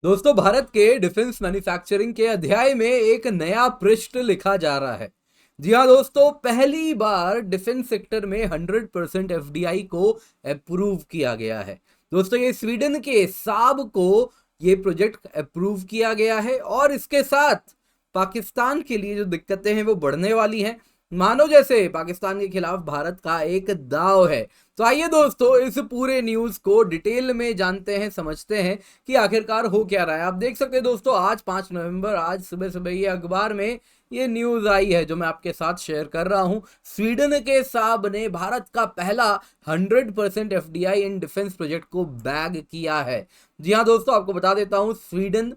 दोस्तों, भारत के defence manufacturing के अध्याय में एक नया पृष्ठ लिखा जा रहा है। जी हाँ दोस्तों, पहली बार डिफेंस सेक्टर में 100% एफडीआई को अप्रूव किया गया है। दोस्तों, ये स्वीडन के साब को ये प्रोजेक्ट अप्रूव किया गया है और इसके साथ पाकिस्तान के लिए जो दिक्कतें हैं वो बढ़ने वाली हैं। मानो जैसे पाकिस्तान के खिलाफ भारत का एक दाव है। तो आइए दोस्तों, इस पूरे न्यूज को डिटेल में जानते हैं, समझते हैं कि आखिरकार हो क्या रहा है। आप देख सकते हैं दोस्तों, आज 5 नवंबर, आज सुबह सुबह ये अखबार में ये न्यूज आई है जो मैं आपके साथ शेयर कर रहा हूं। स्वीडन के साब ने भारत का पहला 100% एफडीआई इन डिफेंस प्रोजेक्ट को बैग किया है। जी हाँ दोस्तों, आपको बता देता हूं, स्वीडन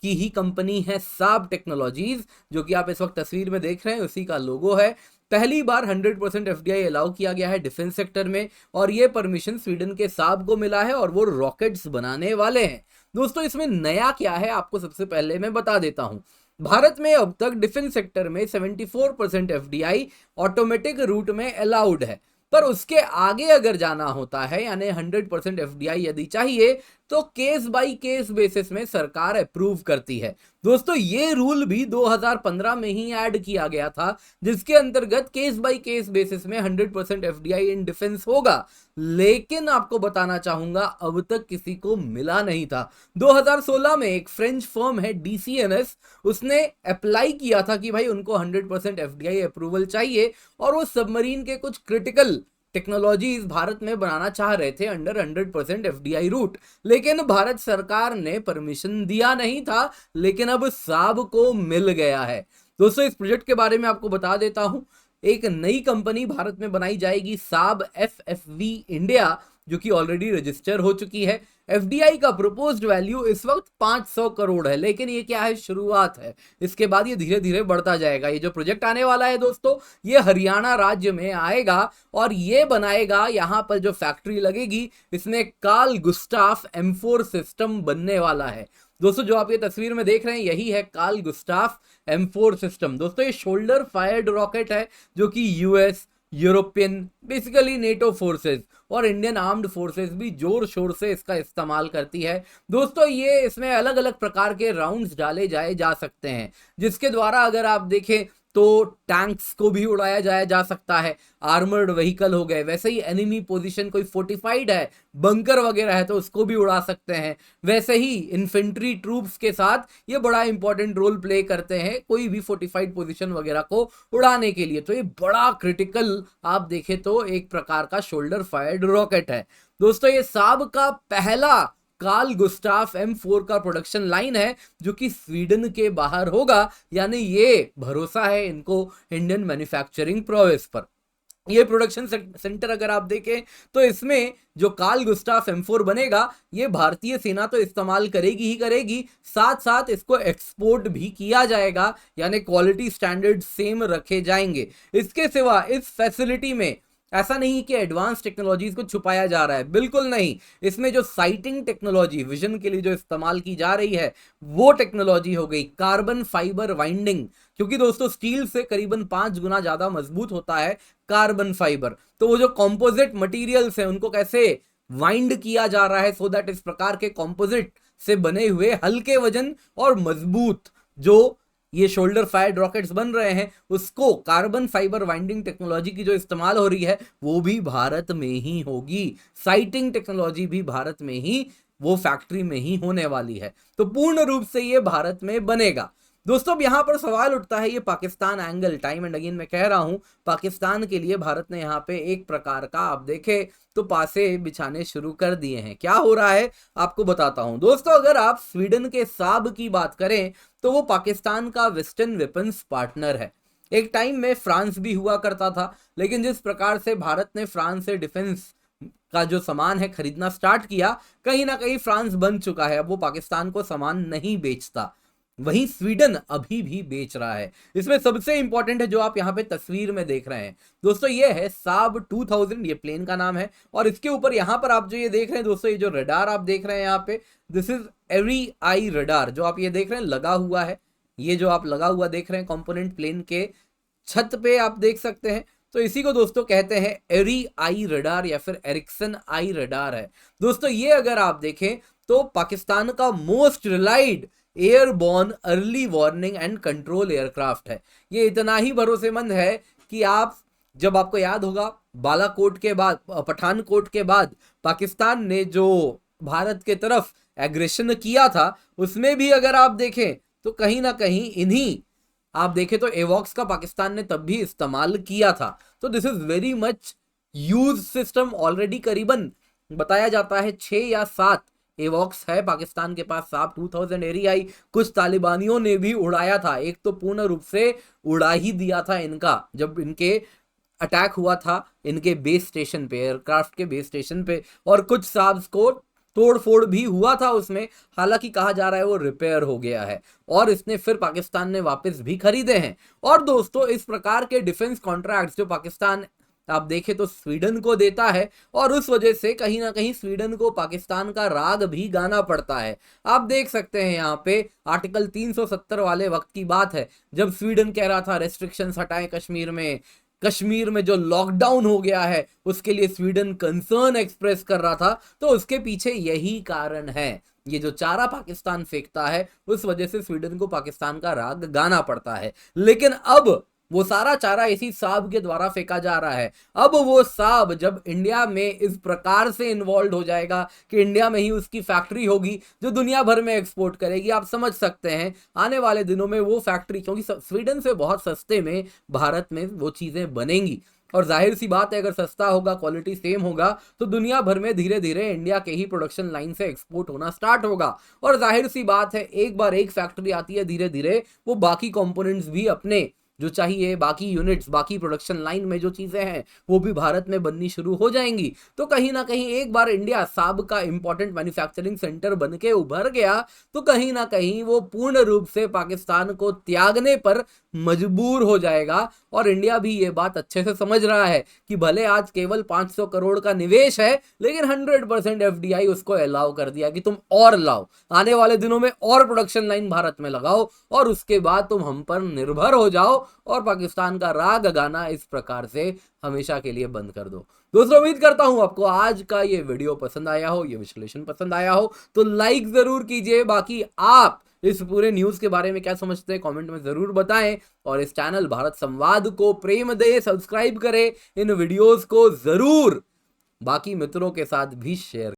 की ही कंपनी है साब टेक्नोलॉजीज, जो कि आप इस वक्त तस्वीर में देख रहे हैं, उसी का लोगो है। पहली बार 100% एफडीआई अलाउ किया गया है डिफेंस सेक्टर में और ये परमिशन स्वीडन के साब को मिला है और वो रॉकेट्स बनाने वाले हैं। दोस्तों, इसमें नया क्या है आपको सबसे पहले मैं बता देता हूं। भारत में अब तक डिफेंस सेक्टर में 74% एफडीआई ऑटोमेटिक रूट में अलाउड है, पर उसके आगे अगर जाना होता है यानी 100% एफडीआई यदि चाहिए तो केस बाय केस बेसिस में सरकार अप्रूव करती है। दोस्तों, ये रूल भी 2015 में ही ऐड किया गया था, जिसके अंतर्गत केस बाय केस बेसिस में 100% एफडीआई इन डिफेंस होगा। लेकिन आपको बताना चाहूंगा, अब तक किसी को मिला नहीं था। 2016 में एक फ्रेंच फर्म है डीसीएनएस, उसने अप्लाई किया था कि भाई उनको 100% एफडीआई अप्रूवल चाहिए और वो सबमरीन के कुछ क्रिटिकल टेक्नोलॉजीज भारत में बनाना चाह रहे थे अंडर 100% एफडीआई रूट। लेकिन भारत सरकार ने परमिशन दिया नहीं था, लेकिन अब साब को मिल गया है। दोस्तों, इस प्रोजेक्ट के बारे में आपको बता देता हूं। एक नई कंपनी भारत में बनाई जाएगी, साब एफएफवी इंडिया, जो कि ऑलरेडी रजिस्टर हो चुकी है। एफडीआई का प्रपोज्ड वैल्यू इस वक्त 500 करोड़ है, लेकिन ये क्या है, शुरुआत है। इसके बाद ये धीरे धीरे बढ़ता जाएगा। ये जो प्रोजेक्ट आने वाला है दोस्तों, ये हरियाणा राज्य में आएगा और ये बनाएगा, यहां पर जो फैक्ट्री लगेगी इसमें कार्ल गुस्टाफ M4 सिस्टम बनने वाला है। दोस्तों, जो आप ये तस्वीर में देख रहे हैं यही है कार्ल गुस्टाफ M4 सिस्टम। दोस्तों, ये शोल्डर फायर्ड रॉकेट है जो कि US, European, basically NATO forces और इंडियन आर्म्ड फोर्सेस भी जोर शोर से इसका इस्तेमाल करती है। दोस्तों, ये इसमें अलग अलग प्रकार के राउंड्स डाले जाए जा सकते हैं, जिसके द्वारा अगर आप देखें तो टैंक्स को भी उड़ाया जाया जा सकता है। आर्मर्ड व्हीकल हो गए, वैसे ही एनिमी पोजीशन कोई फोर्टिफाइड है, बंकर वगैरह है तो उसको भी उड़ा सकते हैं। वैसे ही इन्फेंट्री ट्रूप्स के साथ ये बड़ा इंपॉर्टेंट रोल प्ले करते हैं कोई भी फोर्टिफाइड पोजीशन वगैरह को उड़ाने के लिए। तो ये बड़ा क्रिटिकल आप देखें तो एक प्रकार का शोल्डर फायर्ड रॉकेट है। दोस्तों, ये साब का पहला कार्ल गुस्टाफ M4 का प्रोडक्शन लाइन है जो कि स्वीडन के बाहर होगा, यानी ये भरोसा है इनको इंडियन मैन्युफैक्चरिंग प्रोसेस पर। ये प्रोडक्शन सेंटर अगर आप देखें तो इसमें जो कार्ल गुस्टाफ M4 बनेगा, ये भारतीय सेना तो इस्तेमाल करेगी ही करेगी, साथ साथ इसको एक्सपोर्ट भी किया जाएगा, यानी क्वालिटी स्टैंडर्ड सेम रखे जाएंगे। इसके सिवा इस फैसिलिटी में ऐसा नहीं कि एडवांस टेक्नोलॉजीज को छुपाया जा रहा है, बिल्कुल नहीं। इसमें जो साइटिंग टेक्नोलॉजी विजन के लिए जो इस्तेमाल की जा रही है वो टेक्नोलॉजी हो गई कार्बन फाइबर वाइंडिंग, क्योंकि दोस्तों स्टील से करीबन 5 गुना ज्यादा मजबूत होता है कार्बन फाइबर। तो वो जो कॉम्पोजिट मटेरियल्स हैं उनको कैसे वाइंड किया जा रहा है सो दैट इस प्रकार के कॉम्पोजिट से बने हुए हल्के वजन और मजबूत जो ये शोल्डर फायर्ड रॉकेट्स बन रहे हैं, उसको कार्बन फाइबर वाइंडिंग टेक्नोलॉजी की जो इस्तेमाल हो रही है वो भी भारत में ही होगी। साइटिंग टेक्नोलॉजी भी भारत में ही, वो फैक्ट्री में ही होने वाली है। तो पूर्ण रूप से ये भारत में बनेगा। दोस्तों, अब यहां पर सवाल उठता है, ये Pakistan angle, time and again मैं कह रहा हूं, पाकिस्तान के लिए भारत ने यहां पे एक प्रकार का आप देखें तो पासे बिछाने शुरू कर दिए हैं। क्या हो रहा है आपको बताता हूं। दोस्तों, अगर आप स्वीडन के साब की बात करें तो वो पाकिस्तान का वेस्टर्न वेपन्स पार्टनर है। एक टाइम में फ्रांस भी हुआ करता था, लेकिन जिस प्रकार से भारत ने फ्रांस से डिफेंस का जो सामान है खरीदना स्टार्ट किया, कहीं ना कहीं फ्रांस बन चुका है, अब वो पाकिस्तान को सामान नहीं बेचता। वहीं स्वीडन अभी भी बेच रहा है। इसमें सबसे इंपॉर्टेंट है जो आप यहाँ पे तस्वीर में देख रहे हैं दोस्तों, ये है साब 2000, ये प्लेन का नाम है। और इसके ऊपर यहाँ पर आप जो ये देख रहे हैं दोस्तों, ये जो रडार आप देख रहे हैं यहाँ पे, this is every I radar, जो आप ये देख रहे हैं लगा हुआ है। ये जो आप लगा हुआ देख रहे हैं कंपोनेंट प्लेन के छत पे आप देख सकते हैं, तो इसी को दोस्तों कहते हैं एरी आई रडार या फिर एरिक्सन आई रडार है। दोस्तों, ये अगर आप देखें तो पाकिस्तान का most relied airborne early warning and control aircraft है। ये इतना ही भरोसेमंद है कि आप, जब आपको याद होगा बालाकोट के बाद, पठानकोट के बाद पाकिस्तान ने जो भारत के तरफ एग्रेशन किया था, उसमें भी अगर आप देखें तो कहीं ना कहीं इन्हीं, आप देखें तो एवॉक्स का पाकिस्तान ने तब भी इस्तेमाल किया था। तो this is very much use system already. करीबन बताया जाता है 6 या 7 एवॉक्स है पाकिस्तान के पास। साफ 2000 एरियाई कुछ तालिबानियों ने भी उड़ाया था। एक तो पूर्ण रूप से उड़ा ही दिया था इनका, जब इनके अटैक हुआ था इनके बेस स्टेशन पे, एयरक्राफ्ट के बेस स्टेशन पे, और कुछ साब्स को तोड़ फोड़ भी हुआ था उसमें। हालांकि कहा जा रहा है वो रिपेयर हो गया है और इसने फिर पाकिस्तान ने वापस भी खरीदे हैं। और दोस्तों, इस प्रकार के डिफेंस कॉन्ट्रैक्ट्स जो पाकिस्तान आप देखें तो स्वीडन को देता है, और उस वजह से कहीं ना कहीं स्वीडन को पाकिस्तान का राग भी गाना पड़ता है। आप देख सकते हैं यहाँ पे आर्टिकल 370 वाले वक्त की बात है, जब स्वीडन कह रहा था रेस्ट्रिक्शंस हटाएं कश्मीर में, कश्मीर में जो लॉकडाउन हो गया है उसके लिए स्वीडन कंसर्न एक्सप्रेस कर रहा था। तो उसके पीछे यही कारण है, ये जो चारा पाकिस्तान फेंकता है उस वजह से स्वीडन को पाकिस्तान का राग गाना पड़ता है। लेकिन अब वो सारा चारा इसी साब के द्वारा फेंका जा रहा है। अब वो साब जब इंडिया में इस प्रकार से इन्वॉल्व हो जाएगा कि इंडिया में ही उसकी फैक्ट्री होगी जो दुनिया भर में एक्सपोर्ट करेगी, आप समझ सकते हैं आने वाले दिनों में वो फैक्ट्री, क्योंकि स्वीडन से बहुत सस्ते में भारत में वो चीजें बनेंगी, और जाहिर सी बात है अगर सस्ता होगा, क्वालिटी सेम होगा, तो दुनिया भर में धीरे धीरे इंडिया के ही प्रोडक्शन लाइन से एक्सपोर्ट होना स्टार्ट होगा। और जाहिर सी बात है एक बार एक फैक्ट्री आती है, धीरे धीरे वो बाकी कंपोनेंट्स भी अपने जो चाहिए, बाकी यूनिट्स, बाकी प्रोडक्शन लाइन में जो चीजें हैं वो भी भारत में बननी शुरू हो जाएंगी। तो कहीं ना कहीं एक बार इंडिया साब का इंपॉर्टेंट मैन्युफैक्चरिंग सेंटर बन के उभर गया तो कहीं ना कहीं वो पूर्ण रूप से पाकिस्तान को त्यागने पर मजबूर हो जाएगा। और इंडिया भी ये बात अच्छे से समझ रहा है कि भले आज केवल 500 करोड़ का निवेश है, लेकिन 100% एफडीआई उसको अलाउ कर दिया कि तुम और लाओ, आने वाले दिनों में और प्रोडक्शन लाइन भारत में लगाओ, और उसके बाद तुम हम पर निर्भर हो जाओ और पाकिस्तान का राग गाना इस प्रकार से हमेशा के लिए बंद कर दो। दोस्तों, उम्मीद करता हूं आपको आज का ये वीडियो पसंद आया हो, ये विश्लेषण पसंद आया हो, तो लाइक जरूर कीजिए। बाकी आप इस पूरे न्यूज के बारे में क्या समझते हैं कमेंट में जरूर बताएं, और इस चैनल भारत संवाद को प्रेम दे, सब्सक्राइब करें, इन वीडियोस को जरूर बाकी मित्रों के साथ भी शेयर